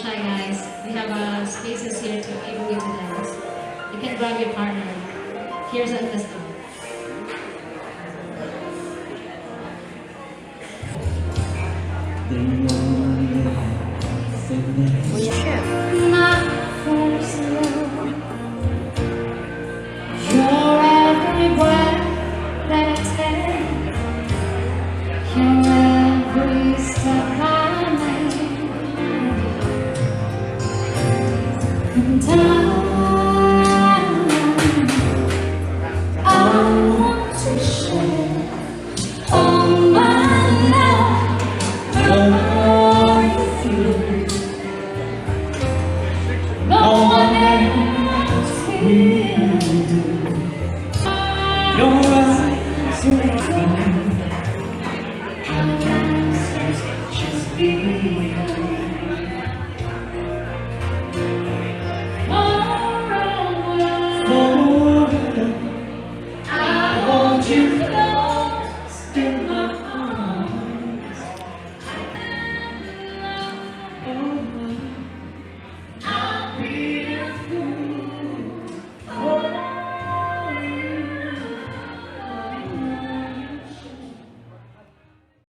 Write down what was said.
shy, guys. We have spaces here to enable you to dance. You can grab your partner. Here's at the start. My first love, your every breath that I take, your every step I make, and I want to share all my love with you. No one else will do. Your eyes are fine. Our lives just begun.